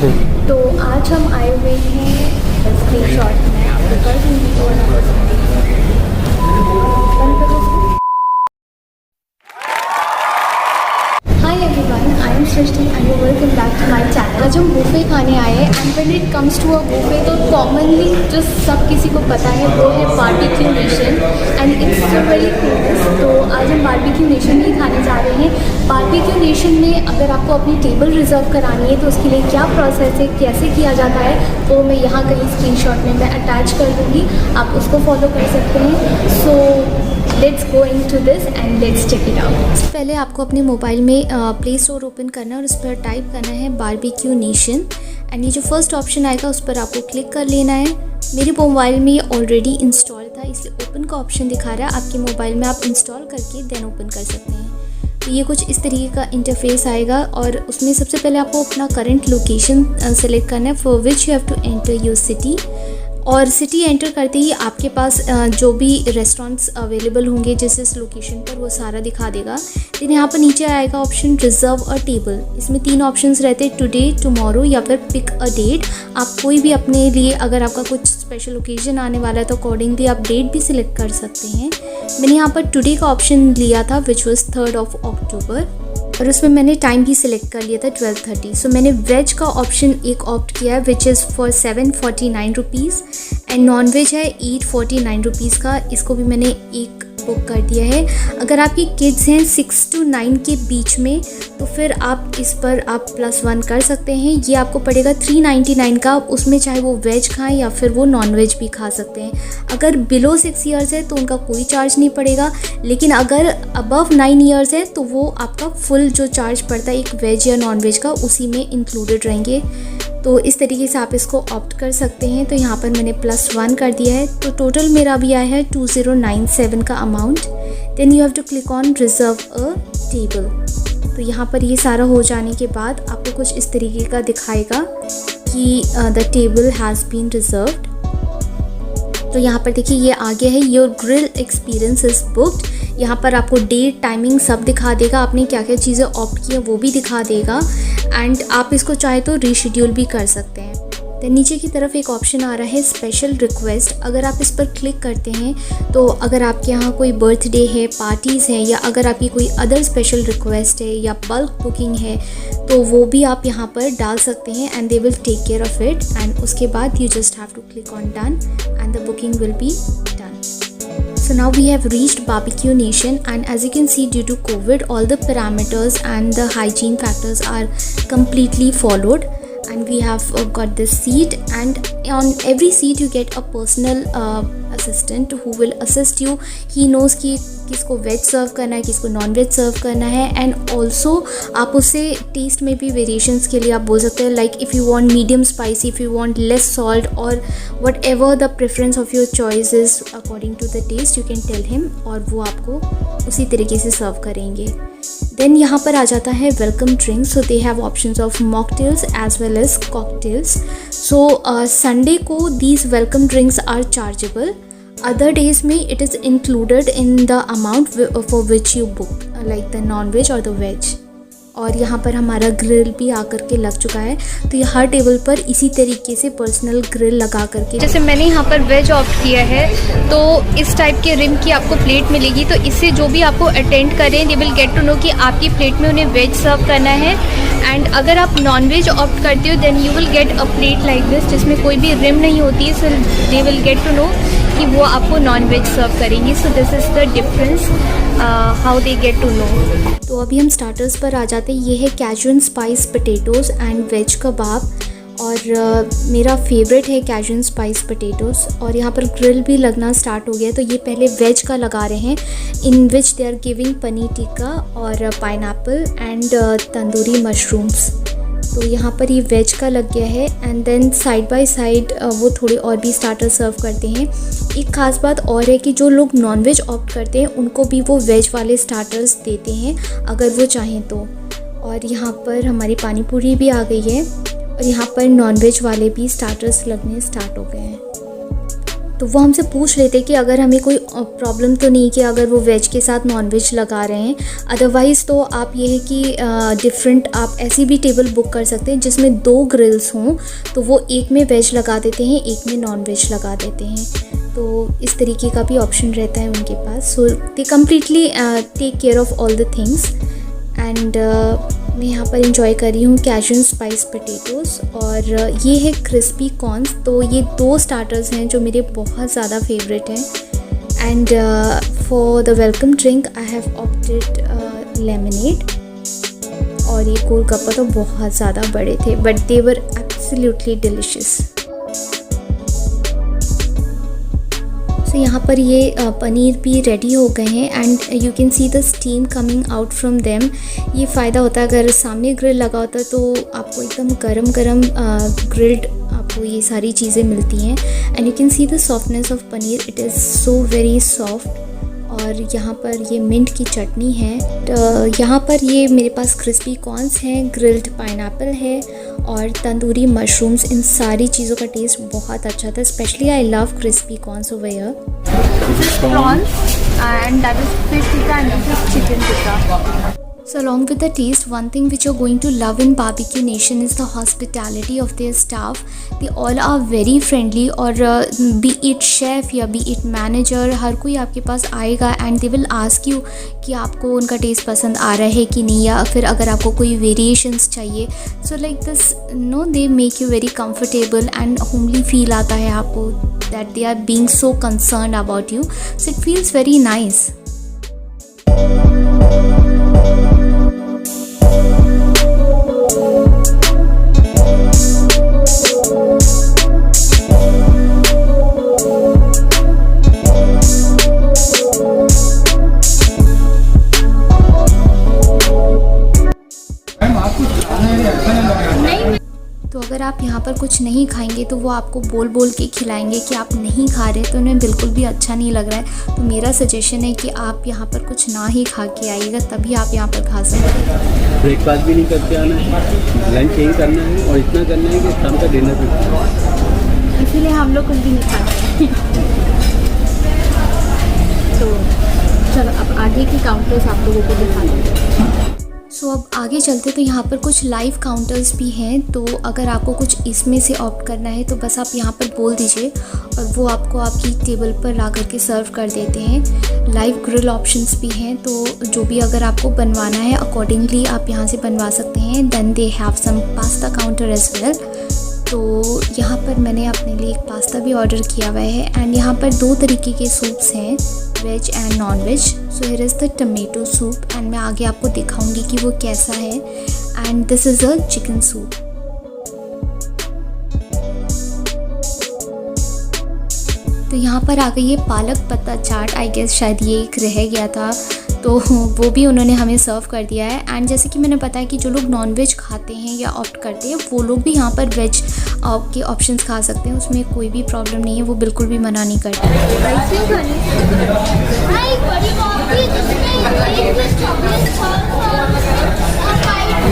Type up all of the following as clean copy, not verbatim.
Okay. तो आज हम आए हुए हैं स्क्रीनशॉट में आपको कर दूँगी और hi everyone, I am Srishti and welcome back to my channel. आज हम बुफे खाने आए हैं and when it comes to a buffet तो कॉमनली जो सब किसी को पता है वो है barbeque nation and it's very famous. तो आज हम बारबेक्यू नेशन ही खाने जा रहे हैं। बारबेक्यू नेशन में अगर आपको अपनी टेबल रिजर्व करानी है तो उसके लिए क्या प्रोसेस है, कैसे किया जाता है, वो मैं यहाँ कहीं स्क्रीनशॉट में मैं अटैच कर दूँगी, आप उसको फॉलो कर सकते हैं। So let's go into this and let's check it out. पहले आपको अपने मोबाइल में प्ले स्टोर ओपन करना है और उस पर टाइप करना है बारबेक्यू नेशन एंड ये जो फर्स्ट ऑप्शन आएगा उस पर आपको क्लिक कर लेना है। मेरे मोबाइल में ये ऑलरेडी इंस्टॉल था इसलिए ओपन का ऑप्शन दिखा रहा है। आपके मोबाइल में आप इंस्टॉल करके देन ओपन कर सकते हैं। तो ये कुछ इस तरीके का इंटरफेस आएगा और उसमें सबसे पहले आपको अपना करंट लोकेशन सेलेक्ट करना है for which you have to enter your city. और सिटी एंटर करते ही आपके पास जो भी रेस्टोरेंट्स अवेलेबल होंगे जिस लोकेशन पर वो सारा दिखा देगा। फिर यहाँ पर नीचे आएगा ऑप्शन रिजर्व अ टेबल। इसमें 3 ऑप्शंस रहते हैं, टुडे, टुमारो या फिर पिक अ डेट। आप कोई भी अपने लिए अगर आपका कुछ स्पेशल ओकेजन आने वाला है तो अकॉर्डिंगली आप डेट भी सिलेक्ट कर सकते हैं। मैंने यहाँ पर टुडे का ऑप्शन लिया था which was 3rd of October और उसमें मैंने टाइम भी सिलेक्ट कर लिया था 12:30। सो मैंने वेज का ऑप्शन एक ऑप्ट किया है which is for 749 rupees and non veg है 849 रुपीज़ का। इसको भी मैंने एक बुक कर दिया है। अगर आपकी किड्स हैं 6 to 9 के बीच में तो फिर आप इस पर आप +1 कर सकते हैं। ये आपको पड़ेगा 399 का। उसमें चाहे वो वेज खाएं या फिर वो नॉन वेज भी खा सकते हैं। अगर बिलो 6 ईयर्स है तो उनका कोई चार्ज नहीं पड़ेगा, लेकिन अगर अबव 9 ईयर्स है तो वो आपका फुल जो चार्ज पड़ता है एक वेज या नॉन वेज का उसी में इंक्लूडेड रहेंगे। तो इस तरीके से आप इसको ऑप्ट कर सकते हैं। तो यहाँ पर मैंने +1 कर दिया है। तो टोटल मेरा भी आया है 2097 का amount. Then you have to click on reserve a table. तो यहाँ पर ये सारा हो जाने के बाद आपको कुछ इस तरीके का दिखाएगा कि the table has been reserved. तो यहाँ पर देखिए ये आगे है your grill experience is booked. यहाँ पर आपको डेट, टाइमिंग सब दिखा देगा, आपने क्या क्या चीज़ें ऑप्ट किया वो भी दिखा देगा एंड आप इसको चाहे तो रीशेड्यूल भी कर सकते हैं। तो नीचे की तरफ एक ऑप्शन आ रहा है स्पेशल रिक्वेस्ट। अगर आप इस पर क्लिक करते हैं तो अगर आपके यहाँ कोई बर्थडे है, पार्टीज़ हैं या अगर आपकी कोई अदर स्पेशल रिक्वेस्ट है या बल्क बुकिंग है तो वो भी आप यहाँ पर डाल सकते हैं and they will take care of it and उसके बाद you just have to click on done and the booking will be done. So now we have reached Barbecue Nation and as you can see due to COVID all the parameters and the hygiene factors are completely followed and we have got this seat and on every seat you get a personal assistant who will assist you. He knows कि किसको veg सर्व करना है, किसको non veg सर्व करना है and also आप उससे test में भी वेरिएशंस के लिए आप बोल सकते हैं like if you want medium spicy, if you want less salt और whatever the preference of your choice is according to the taste you can tell him और वो आपको उसी तरीके से सर्व करेंगे। देन यहाँ पर आ जाता है welcome drinks. So they have options of mocktails as well as cocktails. So Sunday को these welcome drinks are chargeable. Other days में it is included in the amount for which you book like the non-veg or the veg। और यहाँ पर हमारा grill भी आकर के लग चुका है। तो ये हर टेबल पर इसी तरीके से पर्सनल ग्रिल लगा करके, जैसे मैंने यहाँ पर वेज ऑप्ट किया है तो इस टाइप के रिम की आपको प्लेट मिलेगी। तो इससे जो भी आपको अटेंड करें they will get to know कि आपकी प्लेट में उन्हें वेज सर्व करना है एंड अगर आप नॉन वेज ऑप्ट करते हो then you will get a plate like this जिसमें कोई भी रिम नहीं होती है। So they will get to know कि वो आपको नॉन वेज सर्व करेंगी। So this is the difference how they get to know. तो अभी हम स्टार्टर्स पर आ जाते हैं। ये है कैजुअन स्पाइस पोटैटोज़ एंड वेज कबाब और मेरा फेवरेट है कैजुअन स्पाइस पोटैटोज़ और यहाँ पर ग्रिल भी लगना स्टार्ट हो गया। तो ये पहले वेज का लगा रहे हैं in which they are giving paneer tikka और पाइनएप्पल एंड तंदूरी मशरूम्स। तो यहाँ पर ये वेज का लग गया है and then side by side वो थोड़े और भी स्टार्टर सर्व करते हैं। एक ख़ास बात और है कि जो लोग नॉन वेज ऑप्ट करते हैं उनको भी वो वेज वाले स्टार्टर्स देते हैं अगर वो चाहें तो। और यहाँ पर हमारी पानी पूरी भी आ गई है और यहाँ पर नॉन वेज वाले भी स्टार्टर्स लगने स्टार्ट हो गए हैं। तो वो हमसे पूछ रहे थे कि अगर हमें कोई प्रॉब्लम तो नहीं कि अगर वो वेज के साथ नॉन वेज लगा रहे हैं, अदरवाइज़ तो आप ये है कि डिफरेंट आप ऐसी भी टेबल बुक कर सकते हैं जिसमें 2 ग्रिल्स हों, तो वो एक में वेज लगा देते हैं, एक में नॉन वेज लगा देते हैं। तो इस तरीके का भी ऑप्शन रहता है उनके पास। So they completely take care of all the things. And मैं यहाँ पर इंजॉय कर रही हूँ कैजुअल स्पाइस पोटैटोज़, और ये है क्रिस्पी कॉर्न्स। तो ये 2 स्टार्टर्स हैं जो मेरे बहुत ज़्यादा फेवरेट हैं। And for the welcome drink I have opted lemonade, और ये गोलगप्पा तो बहुत ज़्यादा बड़े थे but they were absolutely delicious. तो यहाँ पर ये पनीर भी रेडी हो गए हैं and you can see the steam coming out from them. ये फ़ायदा होता है अगर सामने ग्रिल लगा होता है तो आपको एकदम गरम गरम ग्रिल्ड आपको ये सारी चीज़ें मिलती हैं। And you can see the softness of paneer, it is so very soft. और यहाँ पर ये मिंट की चटनी है। यहाँ पर ये मेरे पास क्रिस्पी कॉर्न्स हैं, ग्रिल्ड पाइनएप्पल है और तंदूरी मशरूम्स। इन सारी चीज़ों का टेस्ट बहुत अच्छा था। Specially I love crispy corns over here. Prawns and that is fish tikka and this is chicken tikka. So along with the taste, one thing which you're going to love in Barbecue Nation is the hospitality of their staff. They all are very friendly, और be it chef या be it manager, हर कोई आपके पास आएगा and they will ask you कि आपको उनका test पसंद आ रहा है कि नहीं, या फिर अगर आपको कोई वेरिएशंस चाहिए। So like this, no, they make you very comfortable and homely feel आता है आपको, that they are being so concerned about you. So it feels very nice. तो अगर आप यहाँ पर कुछ नहीं खाएंगे तो वो आपको बोल बोल के खिलाएंगे कि आप नहीं खा रहे, तो उन्हें बिल्कुल भी अच्छा नहीं लग रहा है। तो मेरा सजेशन है कि आप यहाँ पर कुछ ना ही खा के आइएगा, तभी आप यहाँ पर खा सकते हैं। ब्रेकफास्ट भी नहीं करके आना है, लंच यही करना है और इतना करना है कि शाम का डिनर भी करना है। इसीलिए हम लोग कुछ भी नहीं खाते। तो चलो अब आगे की काउंटर्स आप लोगों को दिखा देंगे। सो अब आगे चलते, तो यहाँ पर कुछ लाइव काउंटर्स भी हैं। तो अगर आपको कुछ इसमें से ऑप्ट करना है तो बस आप यहाँ पर बोल दीजिए और वो आपको आपकी टेबल पर ला करके सर्व कर देते हैं। लाइव ग्रिल ऑप्शंस भी हैं, तो जो भी अगर आपको बनवाना है अकॉर्डिंगली आप यहाँ से बनवा सकते हैं। Then they have some pasta counter as well. तो यहाँ पर मैंने अपने लिए एक पास्ता भी ऑर्डर किया हुआ है। एंड यहाँ पर 2 तरीके के सूप्स हैं, veg and non veg. So here is the tomato soup and मैं आगे आपको दिखाऊंगी कि वो कैसा है। And this is a chicken soup. तो यहाँ पर आ गई है पालक पत्ता चाट। आई गेस शायद ये एक रह गया था, तो वो भी उन्होंने हमें सर्व कर दिया है। एंड जैसे कि मैंने बताया कि जो लोग नॉन वेज खाते हैं या ऑप्ट करते हैं वो लोग भी यहाँ पर वेज के ऑप्शंस खा सकते हैं, उसमें कोई भी प्रॉब्लम नहीं है, वो बिल्कुल भी मना नहीं करते।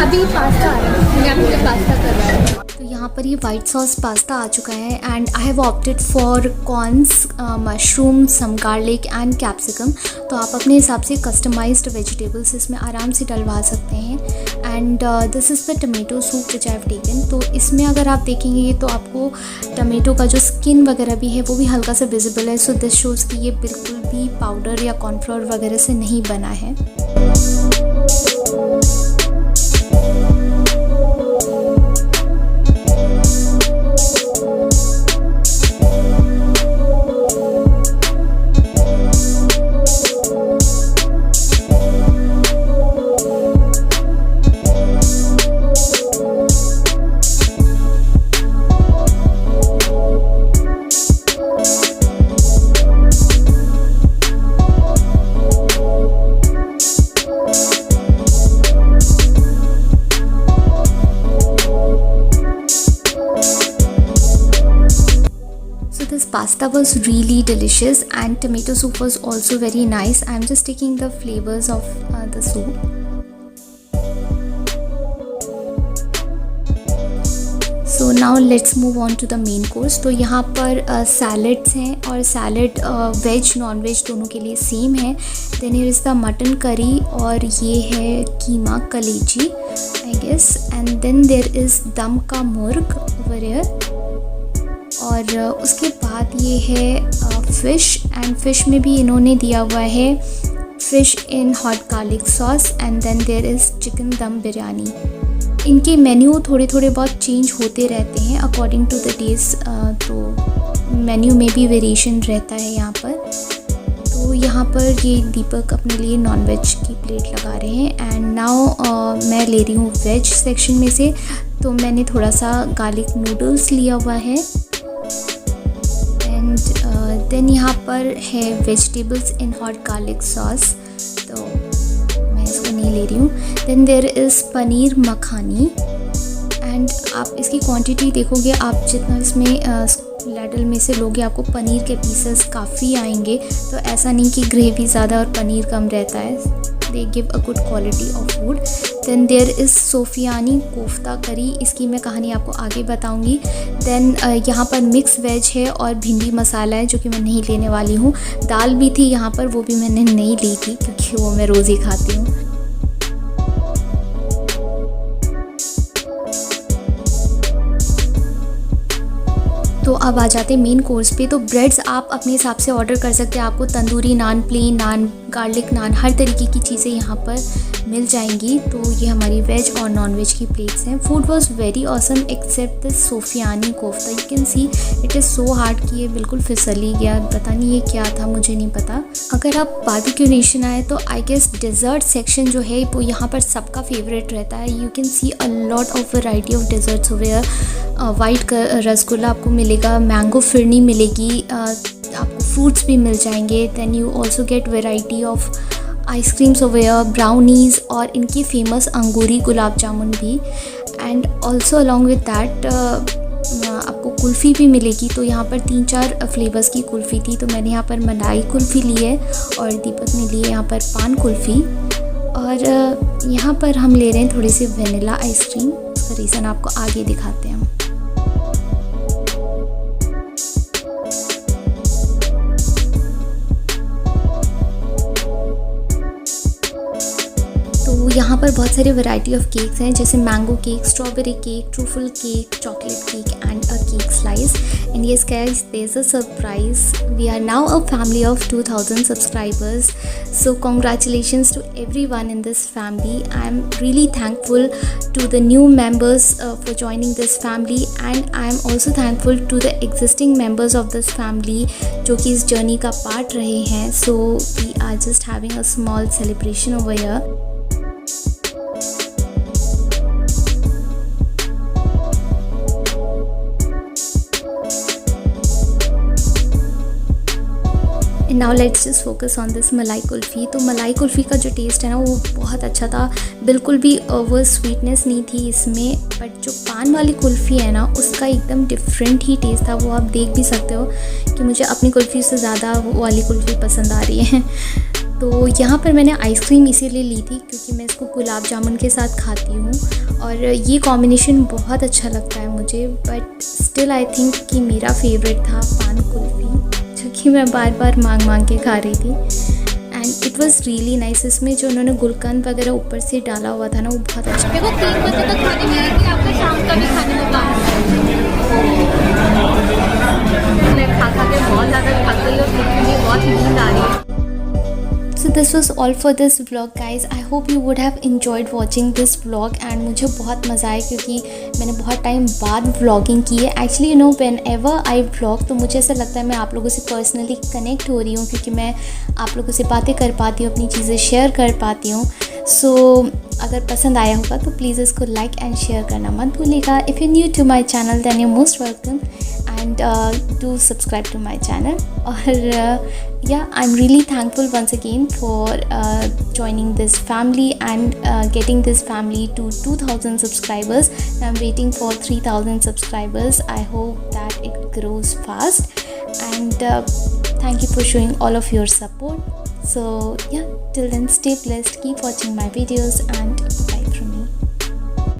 अभी पास्ता आ रहा है, यहाँ पे पास्ता कर रहा है। तो यहाँ पर ये वाइट सॉस पास्ता आ चुका है and I have opted for corns, mushroom, some garlic and capsicum. तो आप अपने हिसाब से कस्टमाइज्ड वेजिटेबल्स इसमें आराम से डलवा सकते हैं। And this is the tomato soup which I have taken. तो इसमें अगर आप देखेंगे तो आपको टमेटो का जो स्किन वगैरह भी है वो भी हल्का सा विजिबल है। सो दिस शोज़ कि ये बिल्कुल भी पाउडर या कॉर्नफ्लोर वगैरह से नहीं बना है। Pasta was really delicious and tomato soup was also very nice. I'm just taking the flavors of the soup. So now let's move on to the main course. तो यहाँ पर सैलड्स हैं और सैलड वेज नॉन वेज दोनों के लिए same है। Then here is the mutton curry और ये है keema kaleji I guess, and then there is दम का मुर्ग ओवर हियर। और उसके बाद ये है फ़िश, एंड फ़िश में भी इन्होंने दिया हुआ है fish in hot garlic sauce, and then there is chicken dum biryani. इनके मेन्यू थोड़े थोड़े बहुत चेंज होते रहते हैं अकॉर्डिंग टू द डेज, तो मेन्यू में भी वेरिएशन रहता है यहाँ पर। तो यहाँ पर ये दीपक अपने लिए नॉन वेज की प्लेट लगा रहे हैं, एंड नाउ मैं ले रही हूँ वेज सेक्शन में से। तो मैंने थोड़ा सा गार्लिक नूडल्स लिया हुआ है, एंड देन यहाँ पर है vegetables in hot garlic sauce, तो इसको नहीं ले रही हूँ। Then there is paneer makhani, and आप इसकी क्वांटिटी देखोगे, आप जितना इसमें लैडल में से लोगे आपको पनीर के पीसेस काफ़ी आएंगे। तो ऐसा नहीं कि ग्रेवी ज़्यादा और पनीर कम रहता है, they give a good quality of food. Then there is Sufiyani kofta curry, इसकी मैं कहानी आपको आगे बताऊंगी। देन यहाँ पर मिक्स वेज है और भिंडी मसाला है जो कि मैं नहीं लेने वाली हूँ। दाल भी थी यहाँ पर, वो भी मैंने नहीं ली थी क्योंकि वो मैं रोज़ ही खाती हूँ। तो अब आ जाते हैं मेन कोर्स पे। तो ब्रेड्स आप अपने हिसाब से ऑर्डर कर सकते हैं, आपको तंदूरी नान, प्लेन नान, गार्लिक नान, हर तरीके की चीज़ें यहाँ पर मिल जाएंगी। तो ये हमारी वेज और नॉन वेज की प्लेट्स हैं। Food was very awesome except this Sufiyani kofta, you can see it is so hard कि ये बिल्कुल फिसल ही गया, पता नहीं ये क्या था, मुझे नहीं पता। अगर आप बारबेक्यू नेशन आए तो आई गेस डेजर्ट सेक्शन जो है वो यहाँ पर सबका फेवरेट रहता है। You can C a lot of variety of desserts over. White rasgulla आपको मिलेगा, मैंगो फिरनी मिलेगी, आपको फ्रूट्स भी मिल जाएंगे। Then you also get variety of ice creams over, brownies और इनकी फेमस अंगूरी गुलाब जामुन भी। And also along with that आपको कुल्फ़ी भी मिलेगी। तो यहाँ पर 3-4 फ्लेवर्स की कुल्फ़ी थी, तो मैंने यहाँ पर मलाई कुल्फ़ी ली है और दीपक ने ली है यहाँ पर पान कुल्फ़ी। और यहाँ पर हम ले रहे हैं थोड़ी सी वेनिला आइसक्रीम, इसका रीज़न आपको आगे दिखाते हैं हम। तो यहाँ पर बहुत सारी वैरायटी ऑफ केक्स हैं, जैसे mango cake, strawberry cake, truffle cake, chocolate cake and a cake slice. And yes guys, there is a surprise, we are now a family of 2000 subscribers. So congratulations to everyone in this family. I am really thankful to the new members for joining this family, and I am also thankful to the existing members of this family जो कि इस journey का part रहे हैं. So we are just having a small celebration over here. Now let's just focus on this मलाई कुल्फ़ी. तो मलाई कुल्फ़ी का जो टेस्ट है ना वो बहुत अच्छा था, बिल्कुल भी ओवर स्वीटनेस नहीं थी इसमें. बट जो पान वाली कुल्फ़ी है ना उसका एकदम डिफरेंट ही टेस्ट था. वो आप देख भी सकते हो कि मुझे अपनी कुल्फ़ी से ज़्यादा वो वाली कुल्फ़ी पसंद आ रही है. तो यहाँ पर मैंने आइसक्रीम इसीलिए ली थी क्योंकि मैं इसको गुलाब जामुन के साथ खाती हूँ और ये कॉम्बिनेशन बहुत अच्छा लगता है मुझे. बट स्टिल आई थिंक कि मेरा फेवरेट था पान कुल्फ़ी, जो कि मैं बार बार मांग के खा रही थी. And it was really nice. इसमें जो उन्होंने गुलकंद वगैरह ऊपर से डाला हुआ था ना वो बहुत अच्छा. देखो 3 बजे तक खाने मिलेगी, आपका शाम का भी खाने में काम मैं खा के बहुत ज़्यादा थक गई और मुझे बहुत नींद आ रही है. So this was all for this vlog guys. I hope you would have enjoyed watching this vlog and मुझे बहुत मज़ा आया क्योंकि मैंने बहुत टाइम बाद vlogging की है. Actually you know whenever I vlog तो मुझे ऐसा लगता है मैं आप लोगों से पर्सनली कनेक्ट हो रही हूँ क्योंकि मैं आप लोगों से बातें कर पाती हूँ, अपनी चीज़ें शेयर कर पाती हूँ. सो अगर पसंद आया होगा तो प्लीज़ इसको लाइक एंड शेयर करना मत भूलिएगा. If you new to my channel then you most welcome and do subscribe to my channel. Or yeah, I'm really thankful once again for joining this family and getting this family to 2000 subscribers. I'm waiting for 3000 subscribers. I hope that it grows fast and thank you for showing all of your support. So yeah, till then stay blessed, keep watching my videos and